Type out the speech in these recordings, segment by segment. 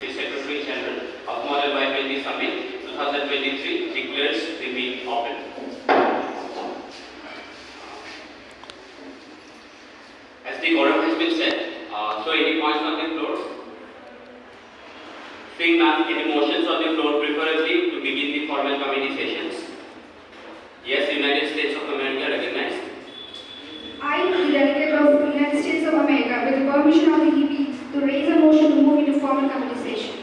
Secretary General of Model Y-20 Summit 2023 declares the meet open. As the quorum has been set, so any points on the floor? Seeing none, any motions on the floor preferably to begin the formal committee sessions? Yes, United States of America recognized. I, the delegate of the United States of America, with the permission of the EP, to raise a motion to move into formal committee session.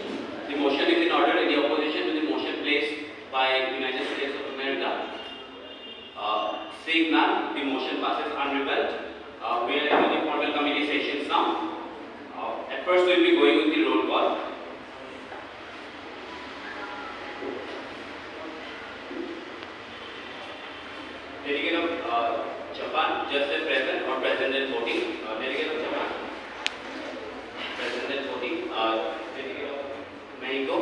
The motion is in order. Any opposition to the motion placed by United States of America? Seeing none, the motion passes unrebutted. We are in the formal committee sessions now. At first, we will be going with the roll call. Delegate of Japan, just as present or present and voting. Delegate of Japan, present and voting. Delegate of Mexico,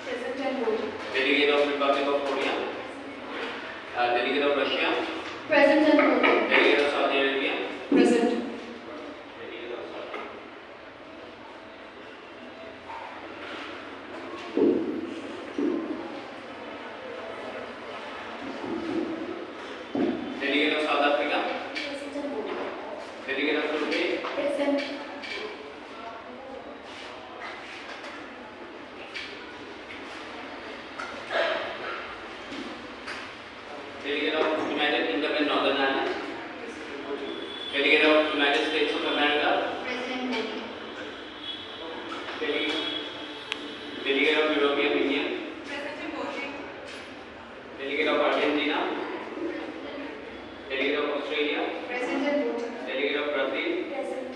Present and voting. Delegate of Republic of Korea, Delegate of Russia, Present and voting. Delegate of Saudi Arabia, Present. Delegate of Saudi. Delegate of South Africa, Present and voting. Delegate of Turkey, Present. Delegate of United Kingdom and Northern Ireland, Delegate of United States of America, Present and voting. Delegate of European Union, Present and voting. Delegate of Argentina, Delegate of Australia, Present and voting. Delegate of Brazil, Present.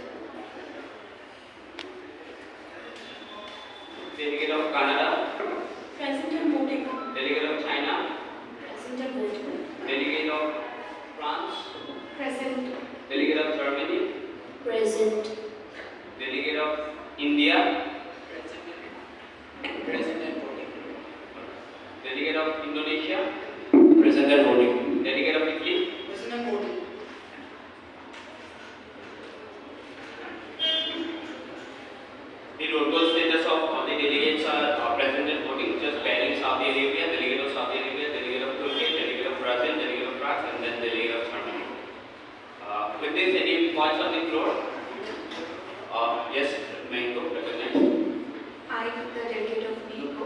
Delegate of Canada, Present and voting. Delegate of China, Present and voting. Delegate of France, Present. Delegate of Germany, Present. Delegate of India, Present and voting. Delegate of Indonesia, present and voting. Delegate of Italy, Present and voting. the roll call status of the delegates are present and voting, just bearing Saudi Arabia, Delegate of Saudi Arabia, Delegate of Turkey, Delegate of Brazil, Delegate of France, and then Delegate of Germany. With this, any points on the floor? Yes, Mexico, recognized. I, the delegate of Mexico.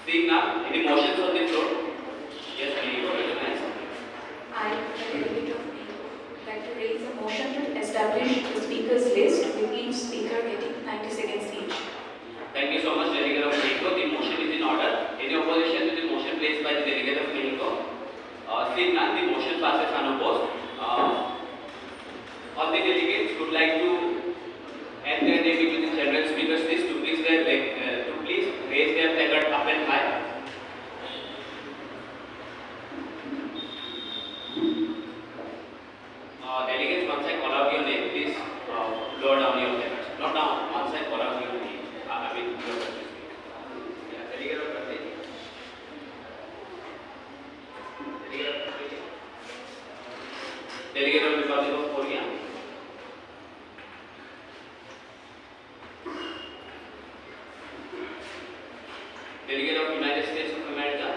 Seeing none, any motions on the floor? Yes, Mexico, recognized. I, the delegate of Mexico, would like to raise a motion to establish the speakers list with each speaker getting 90 seconds each. Thank you so much, Delegate of Mexico. The motion is in order. Any opposition to the motion placed by the Delegate of Mexico? Seeing none, the motion passes unopposed. All the delegates would like to add their name into the general speakers list to please raise their placard up and high. Delegates, once I call out your name, please lower down your placards. Not down, once I call out your name. Your country. Yeah, Delegate of Brazil. Delegate of Turkey. Delegate of Republic of Korea. Delegate of United States of America.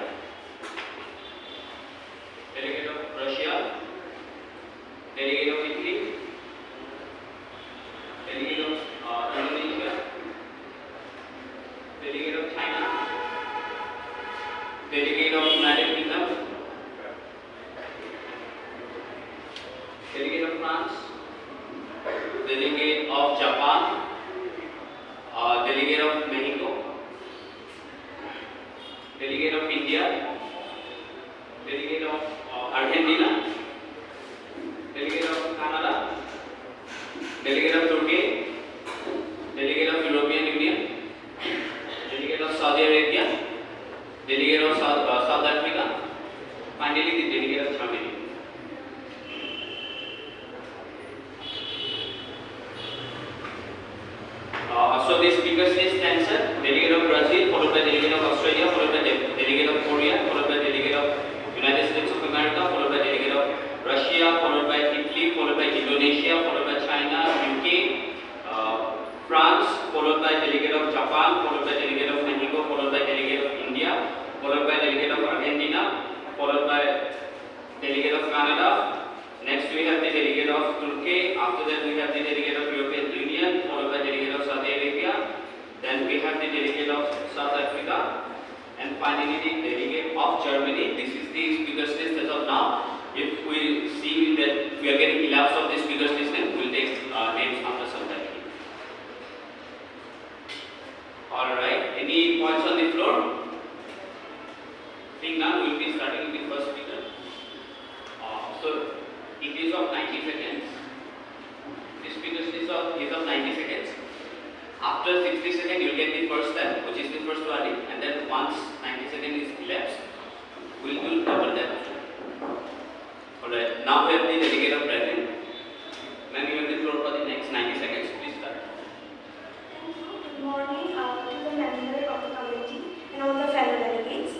Delegate of Russia. Delegate of Italy. Delegate of Indonesia. Delegate of China. Delegate of United Kingdom. Delegate of France. Delegate of Japan. Delegate of Mexico. Canada. Next we have the delegate of Turkey. After that we have the delegate of European Union, followed by delegate of Saudi Arabia. Then we have the delegate of South Africa, and finally the delegate of Germany. This is the speakers list as of now. If we see that we are getting elapsed of the speakers list, then we will take names after some time. Alright, any points on the floor? Seeing none, we will be starting with the first speaker. So, it is of 90 seconds. The speaker is of 90 seconds. After 60 seconds, you will get the first step, which is the first wording, and then once 90 seconds is elapsed, we will do double that. Alright, now we have the delegate of Brazil. Ma'am, you have the floor for the next 90 seconds. Please start. Thank you. Good morning to the member of the committee and all the fellow delegates.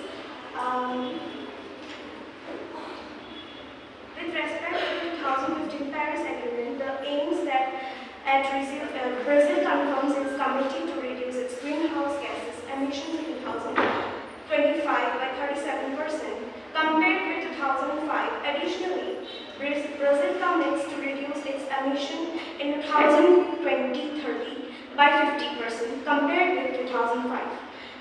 With respect to the 2015 Paris Agreement, the aims that Brazil confirms its commitment to reduce its greenhouse gases emissions in 2025 by 37% compared with 2005. Additionally, Brazil commits to reduce its emission in 2020-30 by 50% compared with 2005.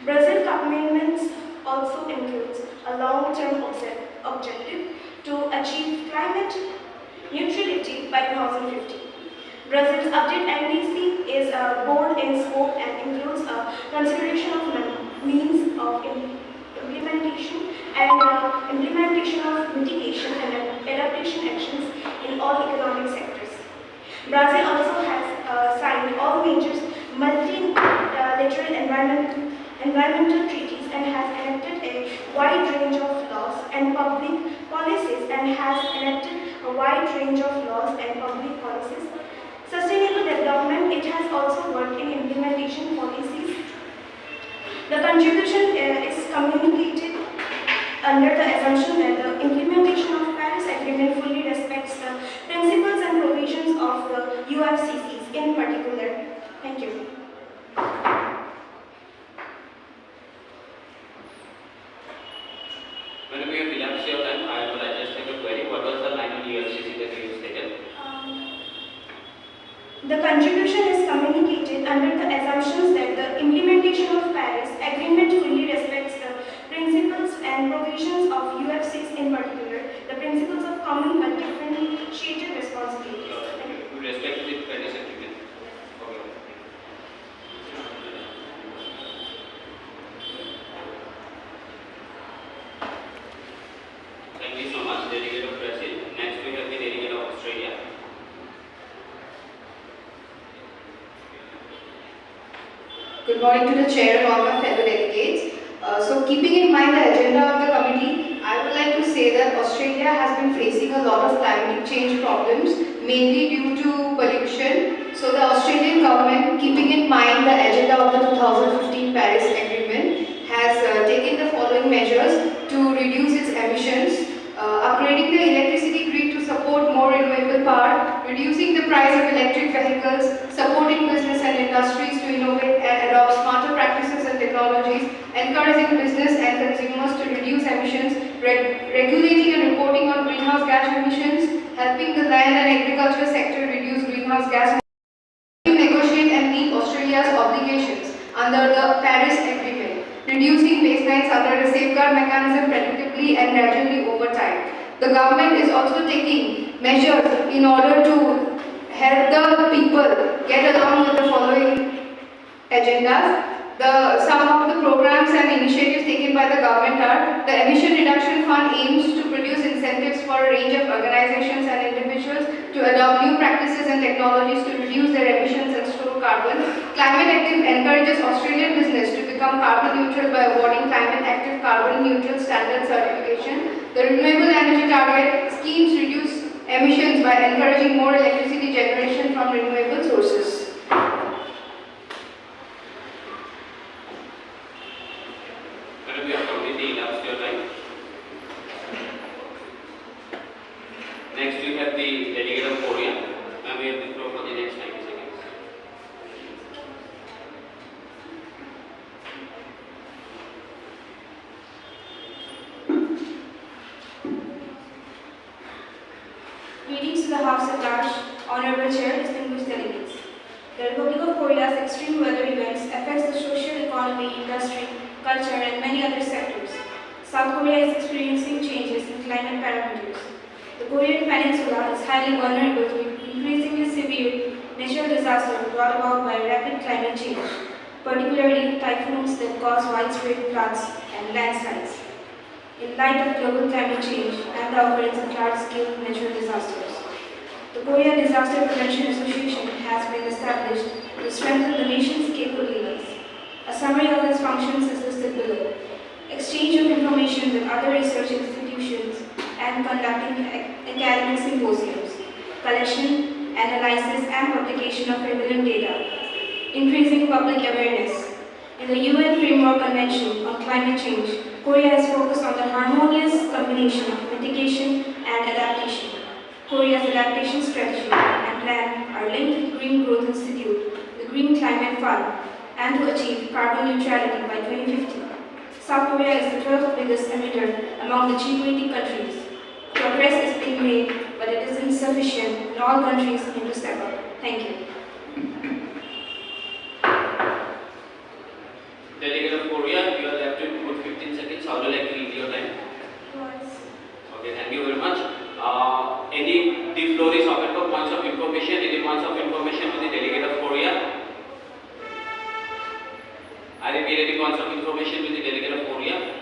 Brazil commitments also includes a long-term objective to achieve climate neutrality by 2050. Brazil's updated NDC is bold in scope and includes a consideration of means of implementation and implementation of mitigation and adaptation actions in all economic sectors. Brazil also has signed all major multilateral environmental treaties and has enacted a wide range of laws and public policies Sustainable development, it has also worked in implementation policies. The contribution is communicated under the assumption that the implementation of Paris Agreement fully respects the principles and provisions of the UFCCs in particular. Thank you. When we have elapsed your time, I will just take a query. What was the line on UFCC that you stated? The contribution is communicated under the assumptions that the implementation of Paris Agreement fully respects the principles and provisions of UFCs, in particular, the principles of common but differentiated responsibilities. With respect to the Paris Agreement. Okay. Thank you so much, delegate of Brazil. Next we have the delegate of Australia. Good morning to the chair and all my fellow delegates. So keeping in mind the agenda of the committee, I would like to say that Australia has been facing a lot of climate change problems, mainly due to pollution. So the Australian government, keeping in mind the agenda of the 2015 Paris Agreement, has taken the following measures to reduce its emissions: upgrading the electricity grid to support more renewable power, reducing the price of electric vehicles, supporting business and industries to innovate and adopt smarter practices and technologies, encouraging business and consumers to reduce emissions, regulating and reporting on greenhouse gas emissions, helping the land and agriculture sector reduce greenhouse gas emissions, negotiate and meet Australia's obligations under the Paris Agreement, reducing baselines under the safeguard mechanism predictably and gradually over time. The government is also taking measures in order to help the people get along with the following agendas. Some of the programs and initiatives taken by the government are: the Emission Reduction Fund aims to produce incentives for a range of organizations and individuals to adopt new practices and technologies to reduce their emissions and store carbon. Climate Active encourages Australian business to become carbon neutral by awarding Climate Active Carbon Neutral Standard certification. The Renewable Energy Target schemes reduce emissions by encouraging more electricity generation from renewable sources. Madam, we have completely elapsed your time. Next we have the delegate of Korea. And we have the floor for the next 90 seconds. Greetings to the House at large, Honorable Chair, distinguished delegates. The Republic of Korea's extreme weather events affects the social economy, industry, culture, and many other sectors. South Korea is experiencing changes in climate parameters. The Korean Peninsula is highly vulnerable to increasingly severe natural disasters brought about by rapid climate change, particularly typhoons that cause widespread floods and landslides. In light of global climate change and the occurrence of large-scale natural disasters, the Korea Disaster Prevention Association has been established to strengthen the nation's capabilities. A summary of its functions is listed below. Exchange of information with other research institutions and conducting academic symposiums. Collection, analysis and publication of prevalent data. Increasing public awareness. In the UN Framework Convention on Climate Change, Korea has focused on the harmonious combination of mitigation and adaptation. Korea's adaptation strategy and plan are linked to the Green Growth Institute, the Green Climate Fund, and to achieve carbon neutrality by 2050. South Korea is the 12th biggest emitter among the G20 countries. Progress is being made, but it is insufficient, and all countries need to step up. Thank you. Delegate of Korea, you are left with good 15 seconds. How would you like to lead your time? Okay, thank you very much. The floor is open for points of information. Any points of information to the delegate of Korea? I repeat, any points of information to the delegate of Korea?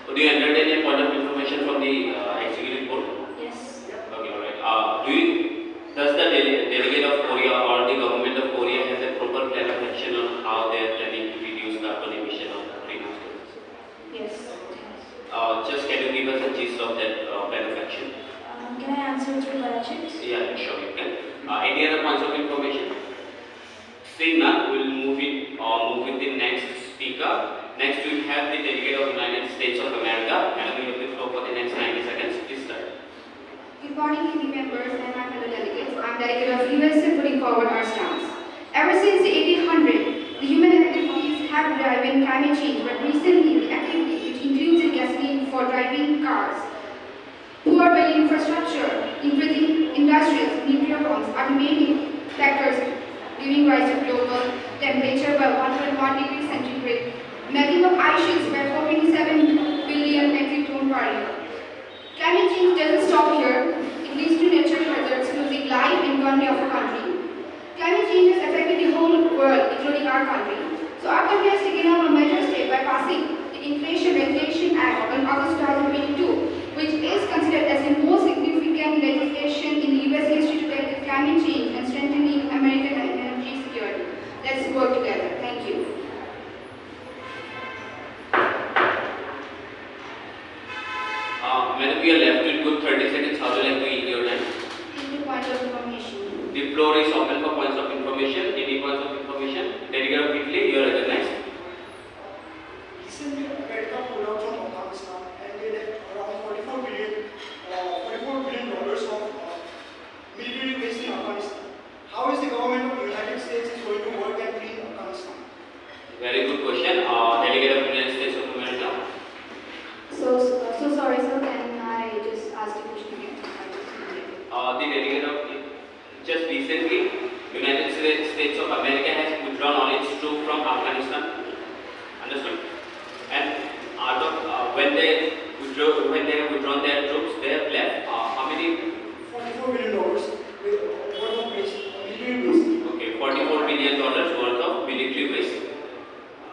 Would you entertain a point of information from the executive board? Yes. Okay, alright. Does the delegate of Korea or the government of Korea has a proper plan of action on how they are planning to reduce carbon emission of greenhouse gases? Yes. Just can you give us a gist of that plan of action? Can I answer through questions? Yeah, sure you can. Any other points of information? Seeing none, we will move with the next speaker. Next we have the delegate of United States of America, and we have the floor for the next 90 seconds. Please start. Good morning, committee members and my fellow delegates. I'm delegate of USA putting forward our stance. Ever since the 1800s, the human activities have driven climate change, but recently the activity, which includes the gasoline for driving cars, poor rail infrastructure, increasing industries, nuclear bombs are the main factors giving rise to global temperature by 1.1 degrees centigrade, melting of ice sheets by 427 billion metric tons per year. Climate change doesn't stop here. It leads to natural hazards, losing life and economy of a country. Climate change has affected the whole world, including our country. So our country has taken up a major step by passing the Inflation Regulation Act on August 2022, which is considered as the most significant legislation in the US history to deal with climate change and strengthening American energy security. Let's work together. Thank you. Madam, we are left with good 30 seconds. How would you like to yield your time? Point of information. The floor is open for points of information. Any points of information? Delegate of Italy, you are recognized. Recently, America pulled out from Afghanistan and they left around $44 billion of military waste in Afghanistan. How is the government of the United States is going to work and clean Afghanistan? Very good question. Delegate of United States of America. So sorry, sir. Can I just ask the question again? The delegate of just recently, United States of America has withdrawn all its troops from Afghanistan. Understood? And when they have withdrawn their troops, they have left how many? $44 billion worth of waste, military waste. Okay, $44 billion worth of military waste.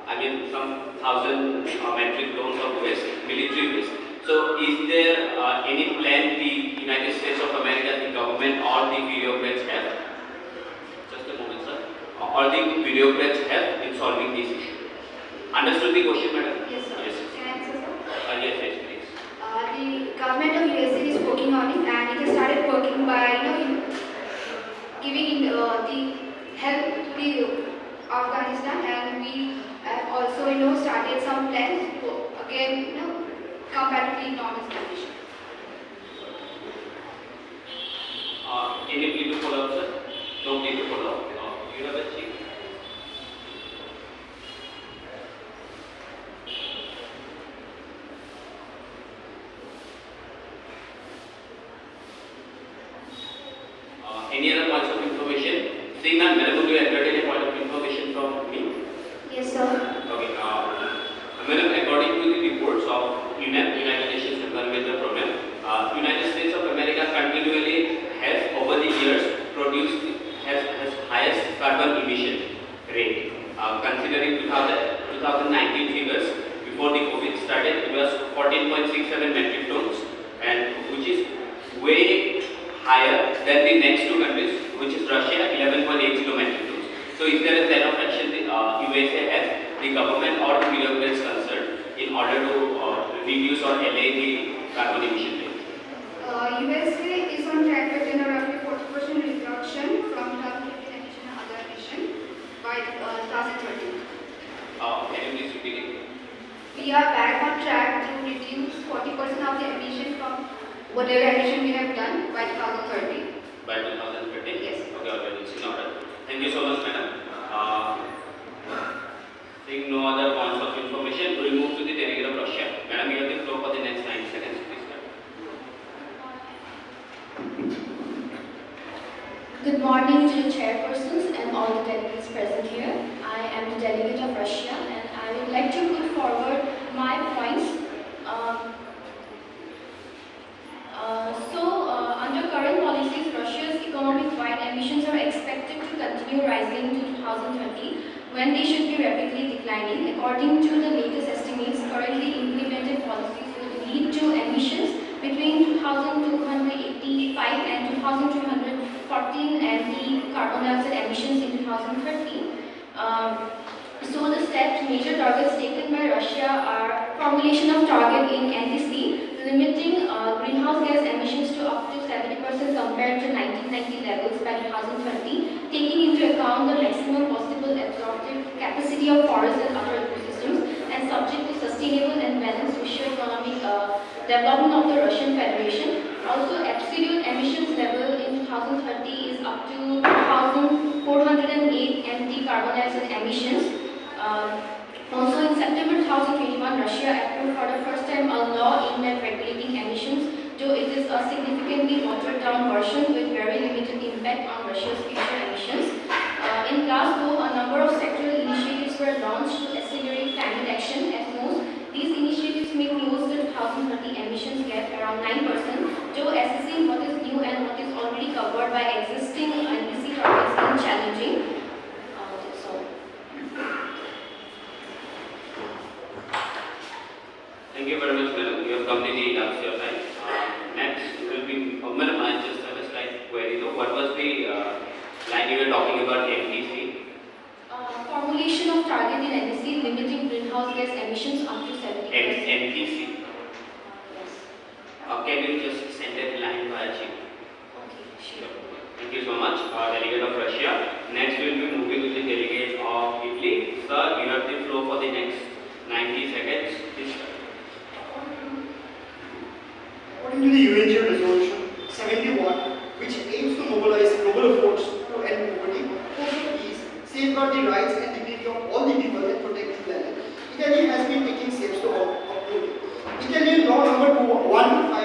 I mean, some 1,000 metric tons of waste, military waste. So, is there any plan the United States of America, the government, or the bureaucrats have? Just a moment, sir. Or the bureaucrats have in solving this issue? Understood the question, madam? Yes, sir. Yes. Can I answer, sir? Yes, yes, please. The government of USA is working on it, and it has started working by giving the help to the Afghanistan, and we have also started some plans to again come back to the normal situation. Any need to follow up, sir? No need to follow up. You have a chief. Seeing none, madam, would you entertain a point of information from me? Yes, sir. Okay. Madam, according to the reports of United Nations Environmental Program, United States of America continually has over the years produced has highest carbon emission rate. Considering 2019 figures before the COVID started, it was 14.67 metric tons, and which is way higher than the next two countries, which is Russia, 11.80 metric tons. So, is there a plan of action the USA has, the government or the bureaucrats concerned, in order to reduce or allay the carbon emission rate? USA is on track to attain a roughly 40% reduction from 2015 emission and other emission by 2030. Can you please repeat it? We are back on track to reduce 40% of the emission from whatever emission we have done by 2030. By 2030? Yes. Okay, already it's in order. Thank you so much, madam. Seeing no other points of information, we move to the delegate of Russia. Madam, you have the floor for the next 9 seconds, please. Good morning to the chairpersons and all the delegates present here. I am the delegate of Russia and I would like to put forward my points. Under current policies, Russia's economic-wide emissions are expected to continue rising to 2030 when they should be rapidly declining. According to the latest estimates, currently implemented policies will lead to emissions between 2285 and 2314 and the carbon dioxide emissions in 2030. So the steps, major targets taken by Russia are formulation of target in NDC, limiting greenhouse gas emissions to up to 70% compared to 1990 levels by 2030, taking into account the maximum possible absorptive capacity of forests and other ecosystems, and subject to sustainable and balanced socio-economic development of the Russian Federation. Also, absolute emissions level in 2030 is up to 2,408 MT carbon dioxide emissions. Also, in September 2021, Russia approved for the first time a law aimed at regulating emissions, though it is a significantly watered-down version with very limited impact on Russia's future emissions. In Glasgow, a number of sectoral initiatives were launched to accelerate climate action. At most, these initiatives may close the 2030 emissions gap around 9%, though assessing what is new and what is already covered by existing NDC targets is challenging. That's all. Thank you very much, madam. You have completely elapsed your time. Next will be, madam, I just have a slight query though. What was the line you were talking about MTC? Formulation of target in NDC limiting greenhouse gas emissions up to 70%. MTC. Yes. Can you just send that line via Gmail? Okay, sure. Thank you so much, delegate of Russia. Next, we will be moving to the delegate of Italy. Sir, you have the floor for the next 90 seconds. Please start. According to the UN Resolution 71, which aims to mobilize global efforts to end poverty, foster peace, safeguard the rights and dignity of all the people and protect the planet, Italy has been taking steps to uphold it. Italian law number 215 of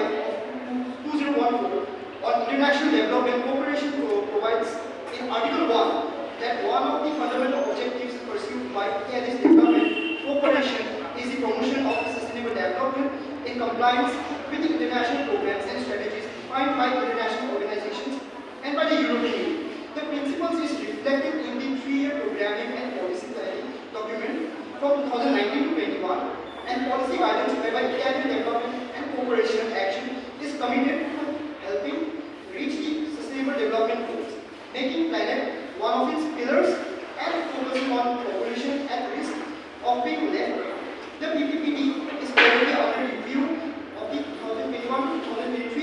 2014 on international development cooperation provides in Article 1 that one of the fundamental objectives pursued by Italy's development cooperation is the promotion of sustainable development in compliance with the international programs and strategies defined by international organizations and by the European Union. The principles is reflected in the 3-year programming and policy planning document from 2019 to 21, and policy guidance whereby Italian development and cooperation action is committed to helping reach the sustainable development goals, making planet one of its pillars and focusing on population at risk of being left. The PPPD is currently under review of the 2021-2023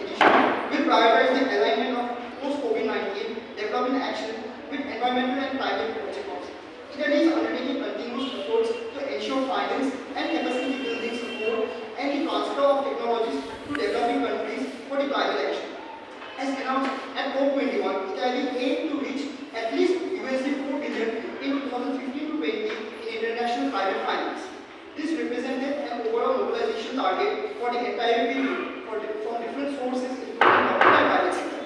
edition, will prioritize the alignment of post-COVID-19 development action with environmental and climate objectives. Italy is undertaking continuous efforts to ensure finance and capacity building support and the transfer of technologies to developing countries for the climate action. As announced at COP21, Italy aimed to reach at least $4 billion in 2015-20 in international climate finance. This represented an overall mobilization target for the entire period from different sources including government and private sector.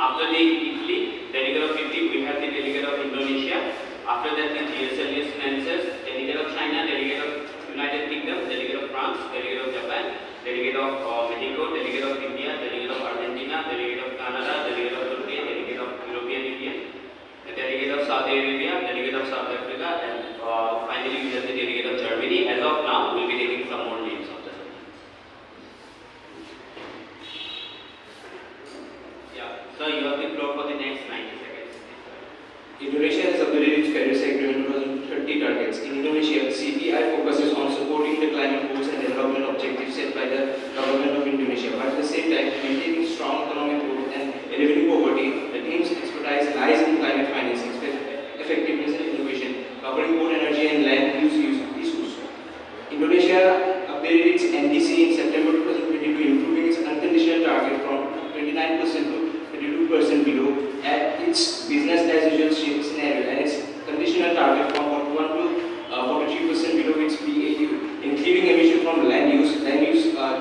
After the Italy, delegate of Italy, we have the delegate of Indonesia. After that, the GSLS Nances, delegate of China, delegate of United Kingdom, delegate of France, delegate of Japan, delegate of Mexico, delegate of India, delegate of Argentina, delegate of Canada, delegate of Turkey, delegate of European Union, the delegate of Saudi Arabia, delegate of South Africa, and finally we have the delegate of Germany. As of now, we will be taking some more names of them. Yeah, so you have the floor for the next 90 seconds. Indonesia has upgraded its Paris Agreement 2030 targets. In Indonesia, CPI focuses on supporting the climate goals and development objectives set by the government of Indonesia, but at the same time maintaining strong economic growth and eliminating poverty. The team's expertise lies in climate finance, effectiveness and innovation, covering both energy and land use issues. Indonesia upgraded its NDC in September 2022, improving its unconditional target from 29% to 32% below at its business as usual scenario, and its conditional target from 41 to 43% below its BAU, including emission from land use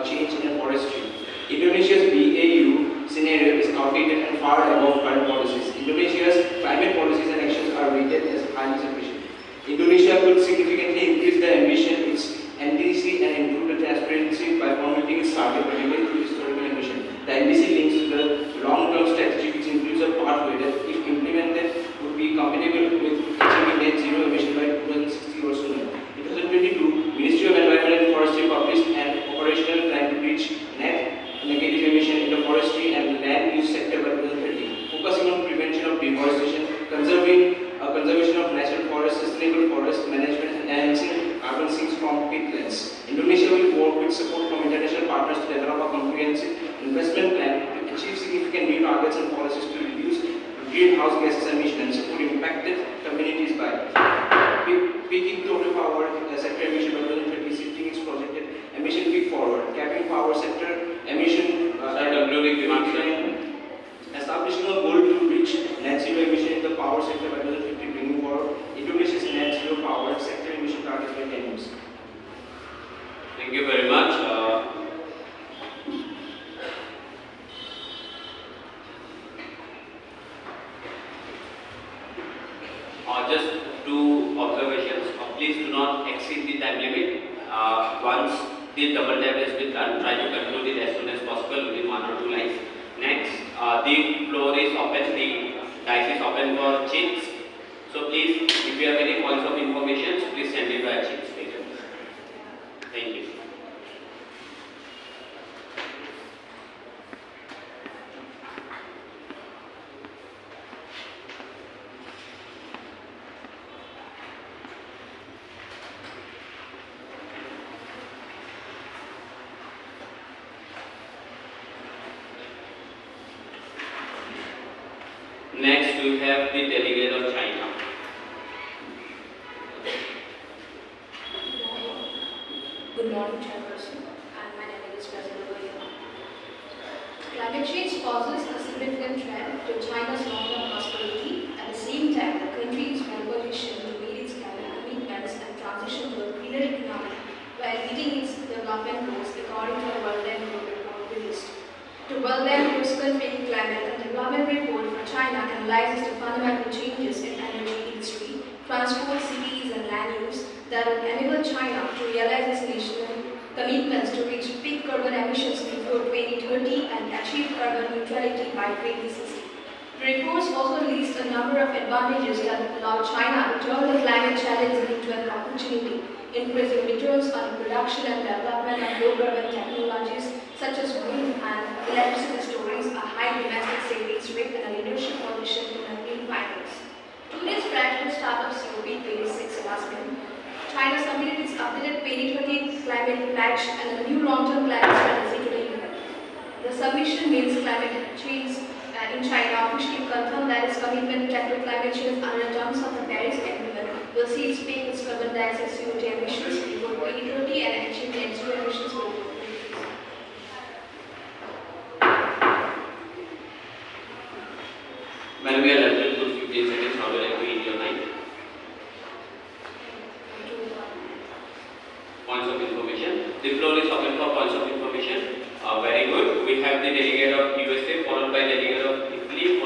change and forestry. Indonesia's BAU scenario is outdated and far above current policies. Indonesia's climate policies and actions are rated as highly sufficient. Indonesia could significantly increase the ambition, its NDC, and improve the transparency by formulating its target, particularly through historical emission. The NDC links to the long-term strategy, which includes a pathway that, if implemented, would be compatible with achieving net zero emission by 2060 or sooner. In 2022, Ministry of Environment and Forestry published an operational plan to reach net negative emission in the forestry and land use sector by 2030, focusing on prevention of deforestation, conservation of natural forests, sustainable forest management, and enhancing carbon sinks from peatlands. Indonesia will work with support from international partners to develop a comprehensive investment plan to achieve significant new targets and policies to reduce greenhouse gases emissions and support impacted communities by peaking total power sector emission by 2030, shifting its projected emission peak forward, capping power sector emission establishing a goal to reach net zero emission in the power sector by 2050, bringing forward Indonesia's net zero power sector emission targets by 10 years. Thank you very much. Just two observations. Please do not exceed the time limit. Once the double tap has been done, try to conclude it as soon as possible within 1 or 2 lines. Next, the floor is open, the dice is open for chits. So please, if you have any points of information, please send it via chits later. Thank you. Next, we have the delegate of China. Good morning, Chairperson, and my name is B Borooah. Climate change poses a significant threat to China's long-term prosperity. At the same time, the country is well positioned to meet its climate commitments and transition to a greener economy while meeting its development goals according to the World Bank Group report released. The World Bank Group's country climate and development report for China analyzes the fundamental changes in energy industry, transport, cities, and land use that will enable China to realize its national commitments to reach peak carbon emissions before 2030 and achieve carbon neutrality by 2060. The reports also list a number of advantages that allow China to turn the climate challenge into an opportunity, increasing returns on the production and development of low-carbon technologies such as wind and electricity storage, a high domestic savings rate, and a leadership position in green finance. Today's fractional startup COP26 last month, China submitted its updated 2030 climate pledge and a new long-term climate strategy to the UN. The submission means climate change in China officially confirmed that its commitment to tackle climate change under the terms of the Paris Agreement will see its peak its carbon dioxide CO2 emissions before 2030 and achieve net zero emissions by 2050. Madam, we are left with 15 seconds. How do you like to eat your mind? Points of information. The floor is open for points of information. Very good. We have the delegate of USA followed by delegate of Italy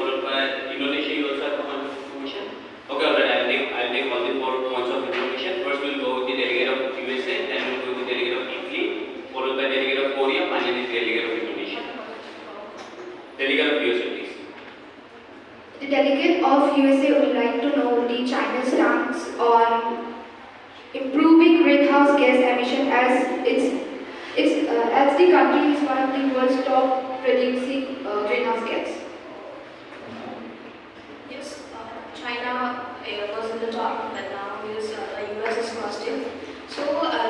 The delegate of USA would like to know the China's stance on improving greenhouse gas emission as the country is one of the world's top producing greenhouse gas. Yes, China was in the top, but now the US is crossed in. So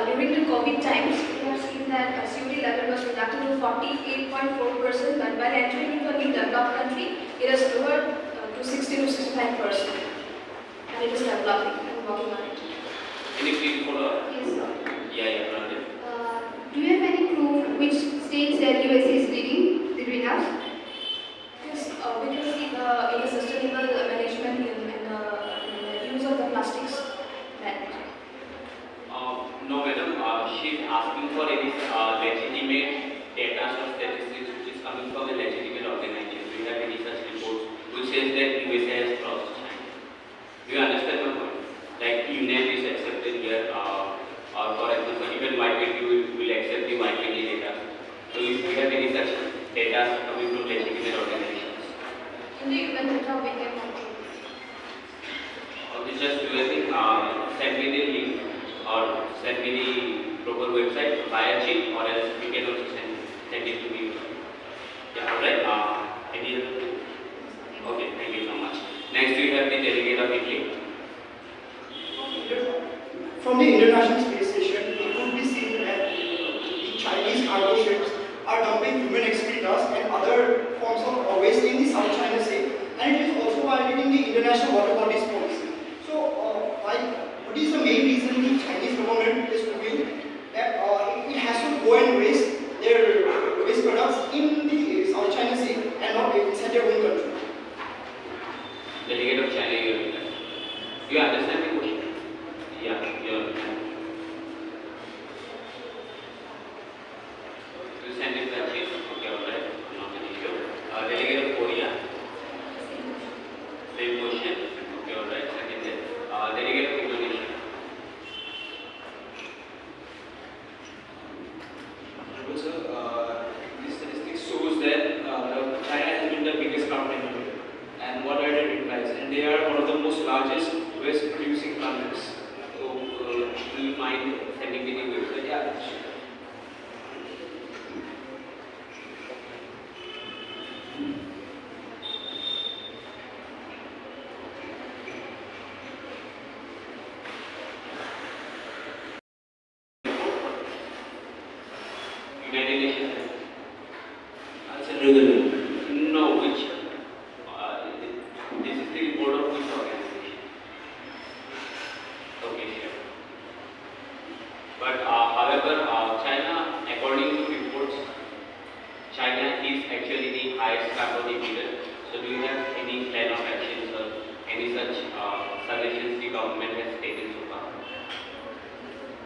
during the COVID times, we have seen that COD level was reducted to 48.4%, but while entering into a new developed country, it has lowered to 60 to 65%, and it is developing and working on it. Any quick follow-up? Yes, sir. Yeah, Pranjit. Do you have any proof which states that USA is leading the greenhouse? Yes, we can see in the sustainable management in the use of the plastics net. No, madam. She's asking for any legitimate data or statistics which is coming from a legitimate organization. Do you have any such reports which says that USA has crossed China? Do you understand my point? Like UNEP is accepted here, or for example, even Y-20 will accept the Y-20 data. So if you have any such data coming from legitimate organizations. In the UN data, we can control. Okay, just do a thing. Send me the link or send me the proper website via cheat, or else we can also send it to me. Yeah, alright. Any other thing? Okay, thank you so much. Next we have the delegate of Italy. From the International Space Station, it could be seen that the Chinese cargo ships are dumping human excretas and other forms of waste in the South China Sea, and it is also violating the international water bodies policy. So, what is the main reason the Chinese government is doing that it has to go and waste their waste products in the South China Sea and not inside their own country? Delegate of China, you understand the question? Yeah, you understand. You send it that way. Okay, alright. Not an issue. Delegate of Korea. Same question. Okay, alright. Second there. Delegate of Indonesia. So, this statistic shows that China has been the biggest country in the world, and what it implies, and they are one of the most largest waste producing countries. So, do you mind sending me the website? Yeah, sure. United Nations. I'll send you the link. No, which? This is the report of which organization? Okay, sure. But however, China, according to reports, China is actually the highest carbon emitter. So, do you have any plan of actions or any such suggestions the government has taken so far?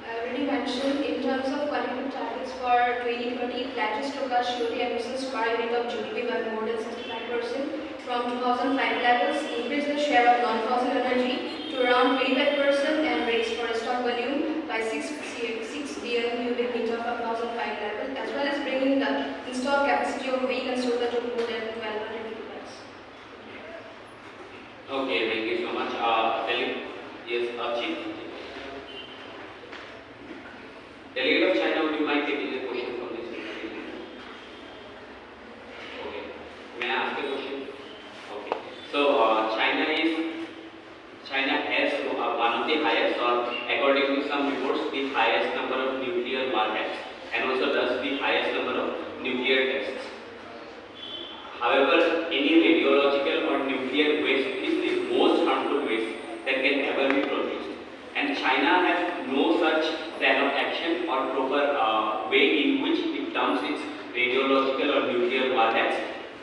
I already mentioned in terms of qualitative targets for 2020, pledges to cut CO2 emissions per unit of GDP by more than 65% from 2005 levels, increase the share of non-fossil energy to around 25% and raise forest stock volume by 6 billion cubic meter from 2005 level, as well as bringing the installed capacity of wind and solar to more than 1200 gigawatts. Okay, thank you so much. Yes, Chief. Delegate of China, would you mind taking a question from this presentation? Okay. May I ask a question? Okay. So, China has one of the highest, or according to some reports, the highest number of nuclear warheads, and also does the highest number of nuclear tests. However, any radiological or nuclear waste is the most harmful waste that can ever be produced. And China has no such plan of action or proper way in which it dumps its radiological or nuclear warheads,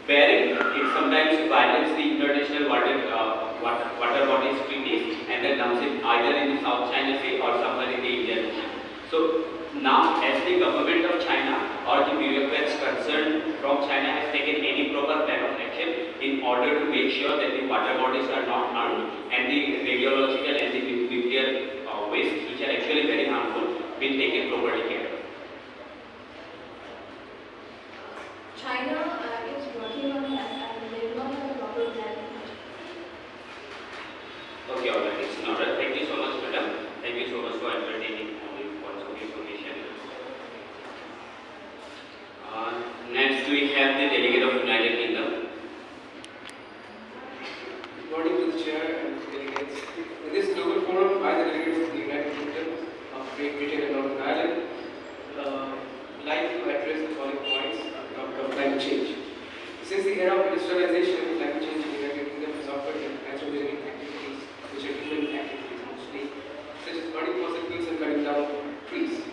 wherein it sometimes violates the international water bodies treaties and then dumps it either in the South China Sea or somewhere in the Indian Ocean. So now, as the government of China or the bureaucrats concerned from China has taken any proper plan of action in order to make sure that the water bodies are not harmed and the radiological and the nuclear waste, which are actually very harmful, will taken properly care of. China is working on that and they do not have a proper plan. so much for entertaining the points of information. Next, we have the delegate of United Kingdom. Good morning to the chair and delegates. In this global forum, I, the delegates of the United Kingdom of Great Britain and Northern Ireland, like to address the following points on the topic of climate change. Since the era of industrialization, climate change in the United Kingdom has offered anthropogenic activities, which are human activities mostly, such as burning fossil fuels and cutting down trees.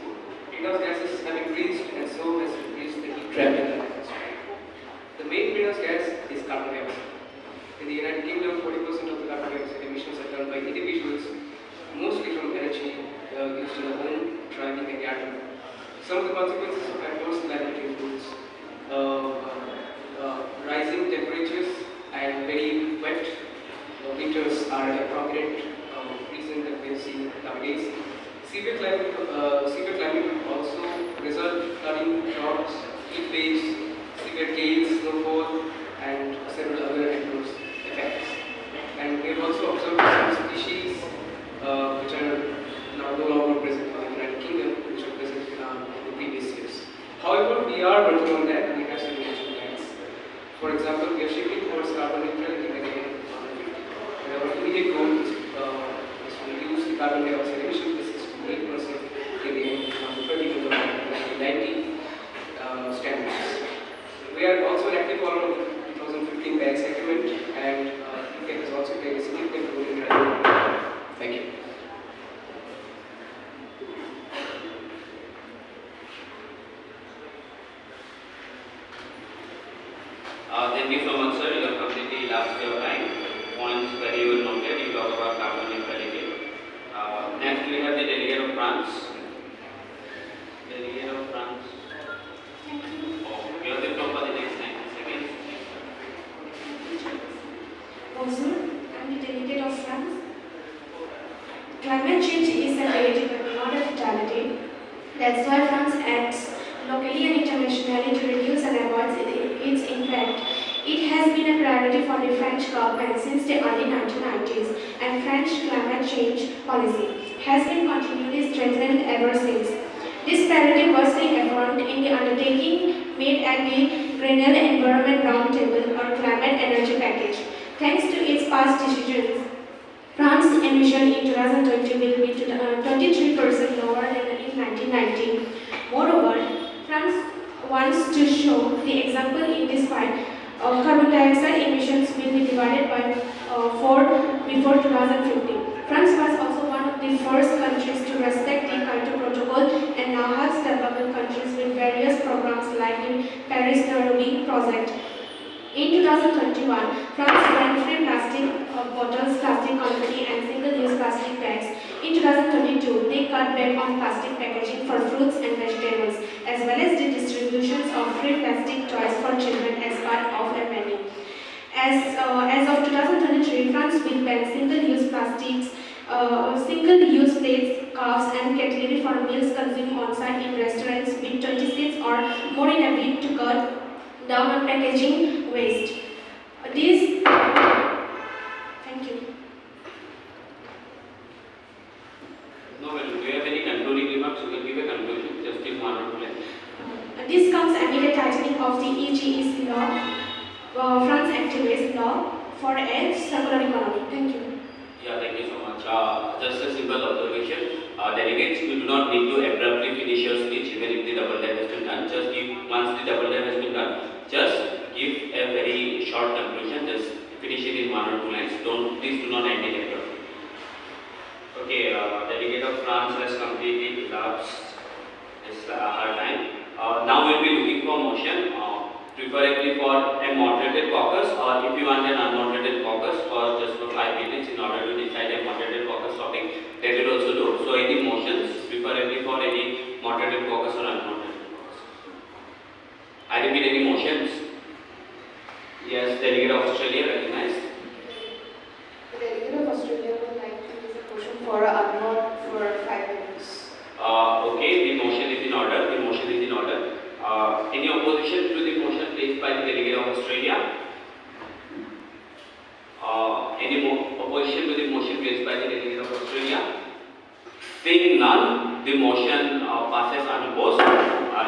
Greenhouse gases have increased, and so has increased the heat trapped in the atmosphere. The main greenhouse gas is carbon dioxide. In the United Kingdom, 40% of the carbon dioxide emissions are done by individuals, mostly from energy used in the home, driving, and yard work. Some of the consequences of adverse climate includes rising temperatures and very wet winters are a prominent reason that we are seeing nowadays. Severe climate will also result in flooding, droughts, heat waves, severe gales, snowfall, and several other adverse effects. And we have also observed some species which are now no longer present in the United Kingdom, which were present in the previous years. However, we are working on that. We have some action plans. For example, we are shifting towards carbon neutrality by the end of 2050. And our immediate goal is to reduce the carbon dioxide emission to 6.8% in the end of 2030 to the 1990 standards. We are also an active follower of the 2015 Paris Agreement, and UK has also played a significant role in driving. Thank you. Thank you so much, sir. You have completely elapsed your time. Points very well noted. You talk about carbon neutrality. Next, we have the delegate of France. Delegate of France. Oh, you have the floor for the next 90 seconds. Bonjour, I'm the delegate of France. Climate change is a reality but not a fatality. That's why France acts locally and internationally to reduce and avoid its impact. It has been a priority for the French government since the early 1990s, and French climate change policy has been continually strengthened ever since. This priority was affirmed in the undertaking made at the Grenelle Environment Roundtable or Climate Energy Package. Thanks to its past decisions, France's emission in 2020 will be 23% lower than in 1990. Moreover, France wants to show the example in this fight. Carbon dioxide emissions will be divided by 4 before 2050. France was also one of the first countries to respect the Kyoto Protocol and now has developed countries with various programs like the Paris-Nairobi project. In 2021, France banned free plastic bottles, plastic confetti, and single-use plastic bags. In 2022, they cut back on plastic packaging for fruits and vegetables, as well as the distributions of free plastic toys for children as part of a menu. As of 2023, France will ban single-use plastics, single-use plates, cups, and cutlery for meals consumed on-site in restaurants with 20 seats or more in a bid to cut down on packaging waste. Thank you. No, well, do you have any concluding remarks? You can give a conclusion, just in 1 or 2 lines. This comes amid a tightening of the EGEC law, France activist law for a circular economy. Thank you. Yeah, thank you so much. Just a simple observation. Delegates, you do not need to abruptly finish your speech even if the double tap has been done. Just give, once the double tap has been done, just give a very short conclusion. Just finish it in 1 or 2 lines. Please do not end it abruptly. Okay, delegate of France has completed elapsed her time. Now we'll be looking for motion, preferably for a moderated caucus, or if you want an unmoderated caucus for just for 5 minutes in order to decide a moderated caucus topic, that will also do. So any motions, preferably for any moderated caucus or unmoderated caucus. I repeat, any motions? Yes, delegate of Australia recognized. The delegate of Australia would like to raise a motion for a unmod for 5 minutes. Okay, the motion is in order. The motion is in order. Any opposition to the motion placed by the delegate of Australia? Any opposition to the motion placed by the delegate of Australia? Seeing none, the motion passes unopposed.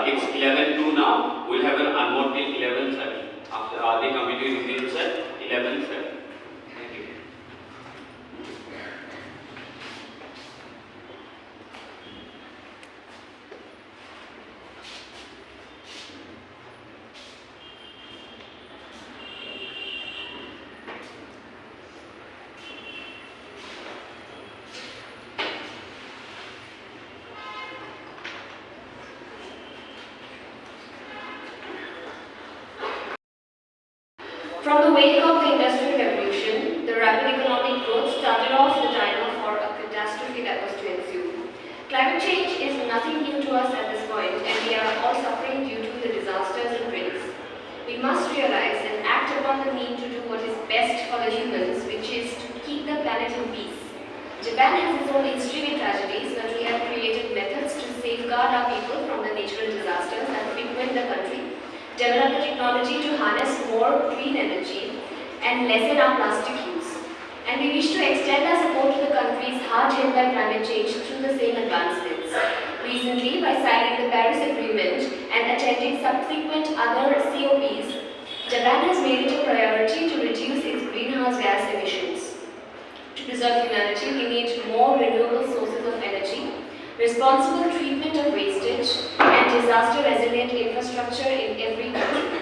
It's 11-2 now. We'll have an unvote till 11-7. After the committee resumes at 11-7. Thank you. From the wake of the Industrial Revolution, the rapid economic growth started off the timer for a catastrophe that was to ensue. Climate change is nothing new to us at this point, and we are all suffering due to the disasters it brings. We must realize and act upon the need to do what is best for the humans, which is to keep the planet in peace. Japan has its own history with tragedies, but we have created methods to safeguard our people from the natural disasters that frequent the country, develop the technology to harness more green energy, and lessen our plastic use. And we wish to extend our support to the countries hard hit by climate change through the same advancements. Recently, by signing the Paris Agreement and attending subsequent other COPs, Japan has made it a priority to reduce its greenhouse gas emissions. To preserve humanity, we need more renewable sources of energy, responsible treatment of wastage, and disaster-resilient infrastructure in every country.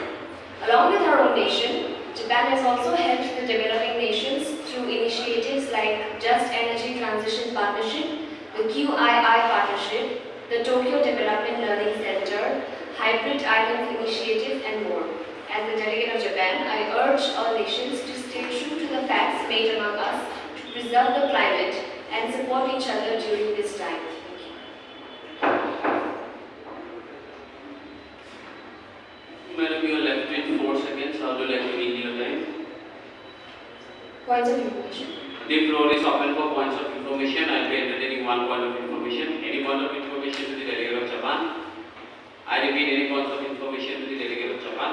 Along with our own nation, Japan has also helped the developing nations through initiatives like Just Energy Transition Partnership, the QII Partnership, the Tokyo Development Learning Center, Hybrid Islands Initiative, and more. As the delegate of Japan, I urge all nations to stay true to the facts made among us to preserve the climate and support each other during this time. Madam, you are left with 4 seconds. How do you like to begin your time? Points of information. The floor is open for points of information. I will be entertaining 1 point of information. Any point of information to the delegate of Japan? I repeat, any points of information to the delegate of Japan?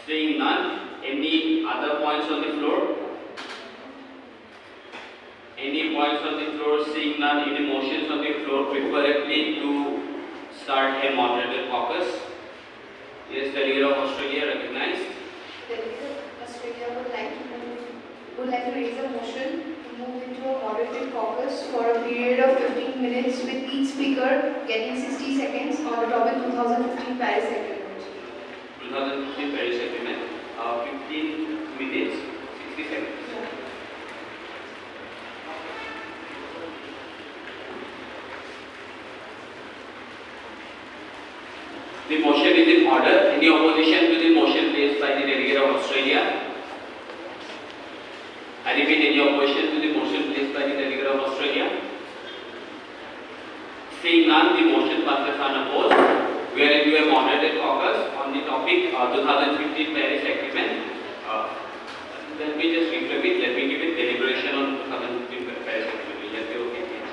Seeing none, any other points on the floor? Any points on the floor? Seeing none, any motions on the floor, preferably to start a moderated caucus. Yes, delegate of Australia recognized. Delegate of Australia would like to raise a motion to move into a moderated caucus for a period of 15 minutes with each speaker getting 60 seconds on the topic 2015 Paris Agreement. 2015 Paris Agreement, 15 minutes, 60 seconds. The motion is in order. Any opposition to the motion placed by the delegate of Australia? I repeat, any opposition to the motion placed by the delegate of Australia? Seeing none, the motion passes unopposed. We are into a moderated caucus on the topic 2015 Paris Agreement. Let me just reframe it. Let me give it deliberation on 2015 Paris Agreement. Will that be okay? Yes.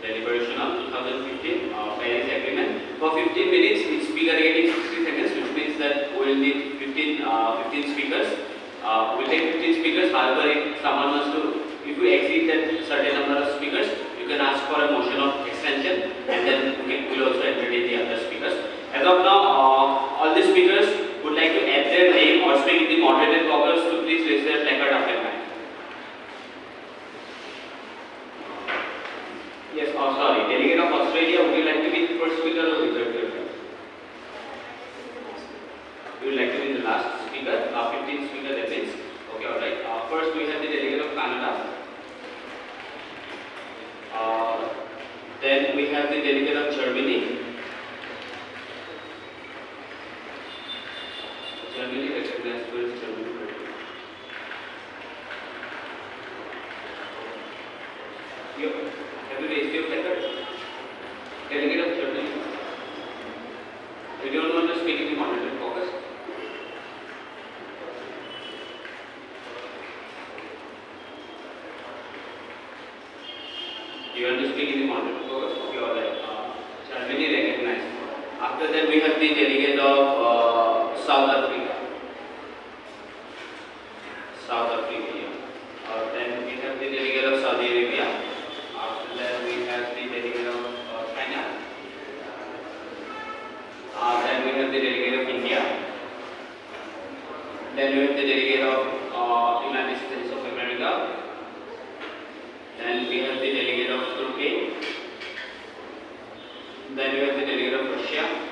Deliberation on 2015 Paris Agreement. For 15 minutes, each speaker getting 60 seconds, which means that we will need 15 speakers. We'll take 15 speakers. However, if someone wants to, if you exceed that certain number of speakers, you can ask for a motion of extension, and then we'll also entertain the other speakers. As of now, all the speakers would like to add their name or speak in the moderated caucus, so please raise their placard after mine. Yes, sorry, delegate of Australia, would you like to be the first speaker or reserve yourself? You would like to be the last speaker, 15 speaker that means. Okay, alright. First we have the delegate of Canada. Then we have the delegate of Germany. Germany recognized, where is Germany? Have you raised your placard? Delegate of Germany. You don't want to speak in the moderated caucus? You want to speak in the moderated caucus? Okay, alright. Germany recognized. After that, we have the delegate of South Africa. the delegate of India. Then we have the delegate of United States of America. Then we have the delegate of Turkey. Then we have the delegate of Russia.